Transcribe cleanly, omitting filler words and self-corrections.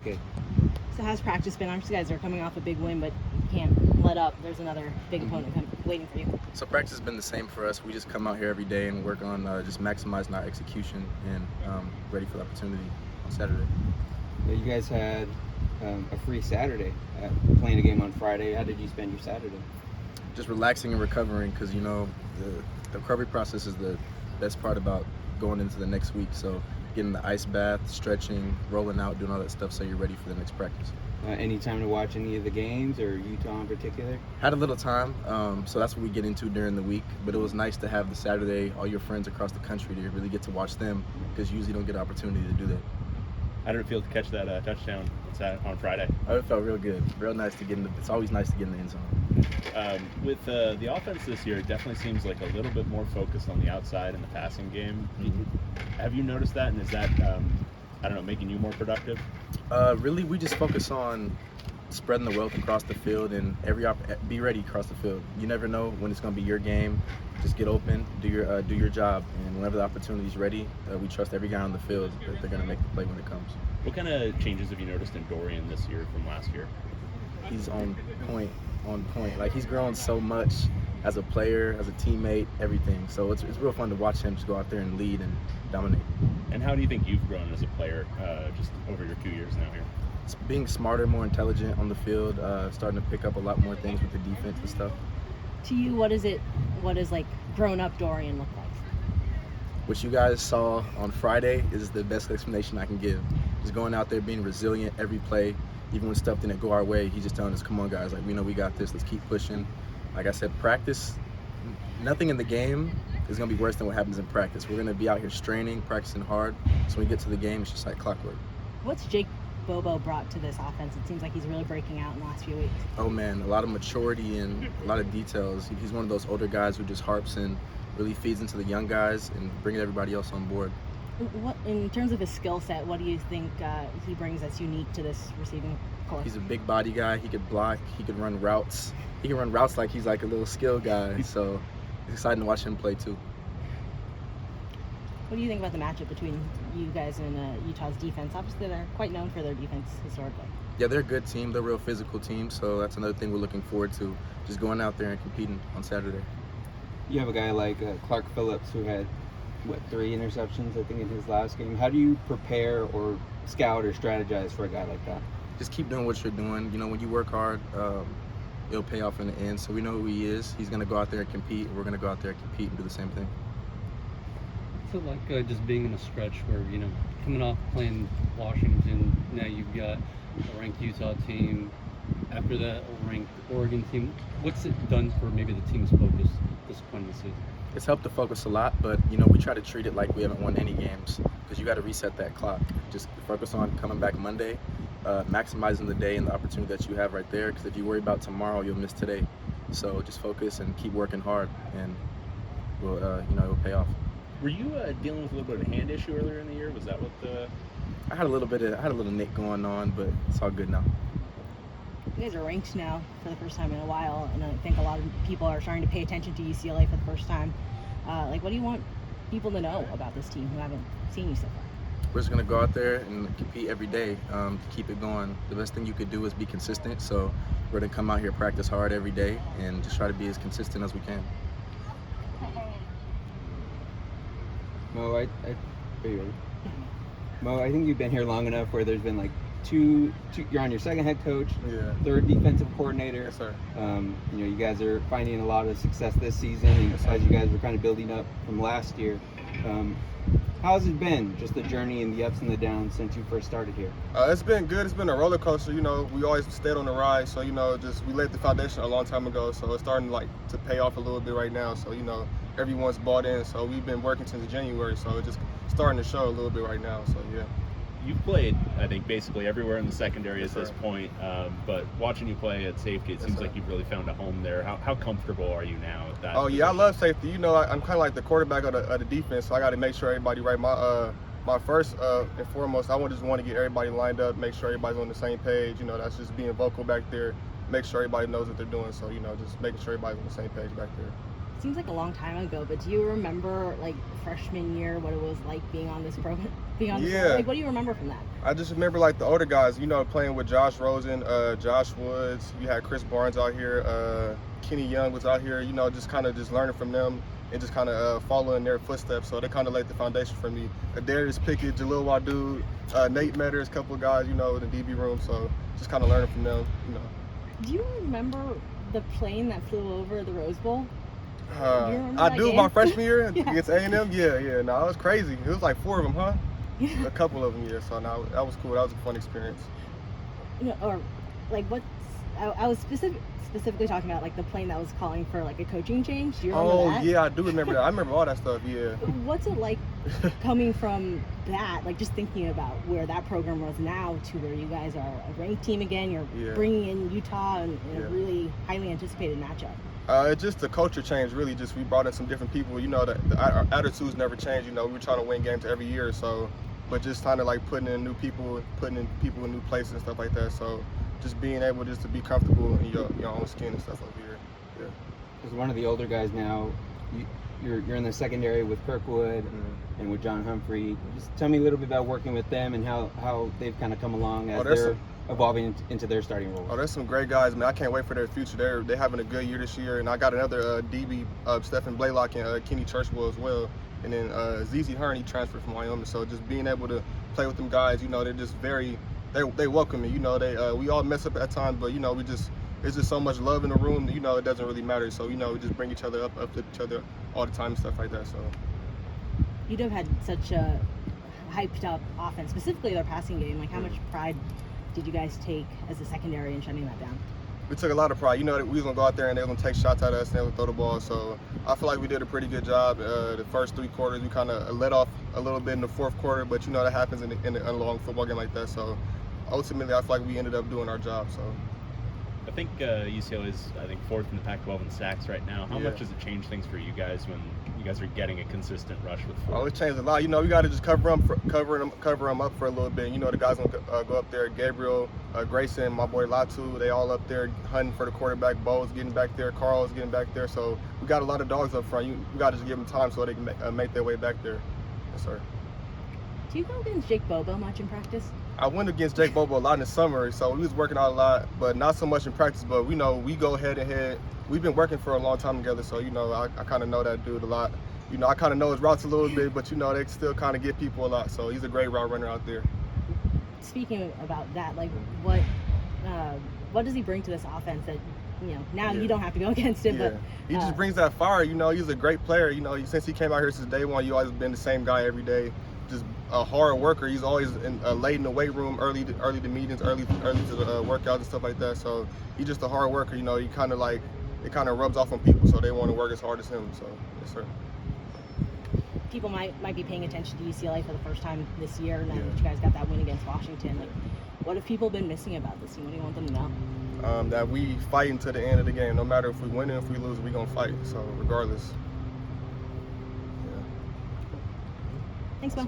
Good. So how's practice been? Obviously, you guys are coming off a big win, but you can't let up. There's another big opponent waiting for you. So practice has been the same for us. We just come out here every day and work on just maximizing our execution and ready for the opportunity on Saturday. Yeah, you guys had a free Saturday, playing a game on Friday. How did you spend your Saturday? Just relaxing and recovering, because the recovery process is the best part about going into the next week. So getting the ice bath, stretching, rolling out, doing all that stuff so you're ready for the next practice. Any time to watch any of the games, or Utah in particular? Had a little time, so that's what we get into during the week. But it was nice to have the Saturday, all your friends across the country to really get to watch them, because you usually don't get an opportunity to do that. How did it feel to catch that touchdown on Friday? Oh, it felt real good. Real nice to get in it's always nice to get in the end zone. With the offense this year, it definitely seems like a little bit more focused on the outside in the passing game. Have you noticed that, and is that, making you more productive? Really, we just focus on spreading the wealth across the field and be ready across the field. You never know when it's going to be your game. Just get open, do your job, and whenever the opportunity's ready, we trust every guy on the field that they're going to make the play when it comes. What kind of changes have you noticed in Dorian this year from last year? He's on point. Like, he's grown so much as a player, as a teammate, everything. So it's real fun to watch him just go out there and lead and dominate. And how do you think you've grown as a player just over your 2 years now here? It's being smarter, more intelligent on the field, starting to pick up a lot more things with the defense and stuff. To you, what does like grown-up Dorian look like? What you guys saw on Friday is the best explanation I can give. Just going out there, being resilient every play, even when stuff didn't go our way. He's just telling us, come on guys, like, we know we got this, let's keep pushing. Like I said, practice, nothing in the game is going to be worse than what happens in practice. We're going to be out here straining, practicing hard, so when we get to the game, it's just like clockwork. What's Jake Bobo brought to this offense? It seems like he's really breaking out in the last few weeks. Oh man, a lot of maturity and a lot of details. He's one of those older guys who just harps and really feeds into the young guys and bringing everybody else on board. What, in terms of his skill set, what do you think he brings that's unique to this receiving corps? He's a big body guy. He could block. He could run routes. He can run routes like he's like a little skill guy. So it's exciting to watch him play too. What do you think about the matchup between you guys and Utah's defense? Obviously, they're quite known for their defense historically. Yeah, they're a good team. They're a real physical team. So that's another thing we're looking forward to, just going out there and competing on Saturday. You have a guy like Clark Phillips who had, 3 interceptions, I think, in his last game. How do you prepare or scout or strategize for a guy like that? Just keep doing what you're doing. When you work hard, it'll pay off in the end. So we know who he is. He's going to go out there and compete. We're going to go out there and compete and do the same thing. So like just being in a stretch where, coming off playing Washington, now you've got a ranked Utah team, after that a ranked Oregon team. What's it done for maybe the team's focus this point in the season? It's helped to focus a lot, but we try to treat it like we haven't won any games, because you got to reset that clock. Just focus on coming back Monday, maximizing the day and the opportunity that you have right there, because if you worry about tomorrow, you'll miss today. So just focus and keep working hard, and it'll pay off. Were you dealing with a little bit of a hand issue earlier in the year? Was that what the... I had a little nick going on, but it's all good now. You guys are ranked now for the first time in a while, and I think a lot of people are starting to pay attention to UCLA for the first time. What do you want people to know about this team who haven't seen you so far? We're just going to go out there and compete every day to keep it going. The best thing you could do is be consistent, so we're going to come out here, practice hard every day, and just try to be as consistent as we can. Mo, are you ready? Mo, I think you've been here long enough where there's been like two you're on your second head coach, Yeah. third defensive coordinator. Yes, sir. You guys are finding a lot of success this season, and as you guys were kind of building up from last year. How's it been, just the journey and the ups and the downs since you first started here? It's been good. It's been a roller coaster. We always stayed on the ride. So, we laid the foundation a long time ago. So it's starting to pay off a little bit right now. So, everyone's bought in. So we've been working since January. So it's just starting to show a little bit right now. So, yeah. You've played, I think, basically everywhere in the secondary Yes, at this sir. point, but watching you play at safety, it Yes, seems sir. like you've really found a home there. How comfortable are you now at that Oh, yeah, I position? love safety. I'm kind of like the quarterback of the defense. So I got to make sure everybody right. My first and foremost, I just want to get everybody lined up, make sure everybody's on the same page. That's just being vocal back there, make sure everybody knows what they're doing. So, just making sure everybody's on the same page back there. seems like a long time ago, but do you remember like freshman year what it was like being on this program? Being on this Yeah. program? Like, what do you remember from that? I just remember like the older guys, you know, playing with Josh Rosen, Josh Woods. You had Chris Barnes out here, Kenny Young was out here. You know, just kind of just learning from them and just kind of following their footsteps. So they kind of laid the foundation for me. Darius Pickett, Jalil Wadud, Nate Metters, a couple of guys, you know, in the DB room. So just kind of learning from them, you know. Do you remember the plane that flew over the Rose Bowl? you remember I that do. game? My freshman year Yeah. against A&M. Yeah. No, it was crazy. It was like 4 of them, huh? Yeah. A couple of them, yeah. So no, that was cool. That was a fun experience. You know, or like what's I was specifically talking about like the plane that was calling for like a coaching change. Do you remember that? Yeah, I do remember that. I remember all that stuff. Yeah. What's it like coming from that, like just thinking about where that program was now to where you guys are a ranked team again? You're Yeah. bringing in Utah in a Yeah. really highly anticipated matchup. It's just the culture change, really. Just we brought in some different people. You know, our attitudes never change. You know, we were trying to win games every year. So, but just kind of like putting in new people, putting in people in new places and stuff like that. So, just being able just to be comfortable in your own skin and stuff over here. Yeah. As one of the older guys now, you're in the secondary with Kirkwood and with John Humphrey. Just tell me a little bit about working with them and how they've kind of come along as they're evolving into their starting roles. Oh, there's some great guys, man. I can't wait for their future. They're having a good year this year, and I got another DB, Stephen Blaylock and Kenny Churchwell as well, and then ZZ Hearn, he transferred from Wyoming. So just being able to play with them guys, you know, they're just they welcome me. You know, we all mess up at times, but you know, there's just so much love in the room that, you know, it doesn't really matter. So, you know, we just bring each other up to each other all the time and stuff like that. So You'd have had such a hyped up offense, specifically their passing game. Like, how much pride did you guys take as a secondary in shutting that down? we took a lot of pride. You know, that we was gonna go out there and they was gonna take shots at us and they was gonna throw the ball. So I feel like we did a pretty good job. The first 3 quarters, we kind of let off a little bit in the 4th quarter, but you know that happens in a long football game like that. So ultimately, I feel like we ended up doing our job. So. I think UCLA is, 4th in the Pac-12 in sacks right now. How Yeah. much does it change things for you guys when you guys are getting a consistent rush with 4? Oh, it changed a lot. You know, we got to just cover them up for a little bit. You know, the guys gonna go up there. Gabriel, Grayson, my boy Latu, they all up there hunting for the quarterback. Bo's getting back there. Carl's getting back there. So we got a lot of dogs up front. You got to just give them time so they can make their way back there. Yes, sir. Do you go against Jake Bobo much in practice? I went against Jake Bobo a lot in the summer, so we was working out a lot, but not so much in practice. But we know we go head to head. We've been working for a long time together, so you know I kind of know that dude a lot. You know, I kind of know his routes a little bit, but you know they still kind of get people a lot. So he's a great route runner out there. Speaking about that, like what does he bring to this offense that, you know, now Yeah. you don't have to go against him, Yeah. but He just brings that fire. You know, he's a great player. You know, since he came out here since day one, you always been the same guy every day. Just a hard worker. He's always late in the weight room, early to meetings, early to workouts and stuff like that. So he's just a hard worker. You know, he kind of like it kind of rubs off on people, so they want to work as hard as him. So yes, sir. people might be paying attention to UCLA for the first time this year, and then Yeah. you guys got that win against Washington. Like, what have people been missing about this team? What do you want them to know? That we fighting to the end of the game. No matter if we win or if we lose, we gonna fight. So regardless. Thanks, Mo.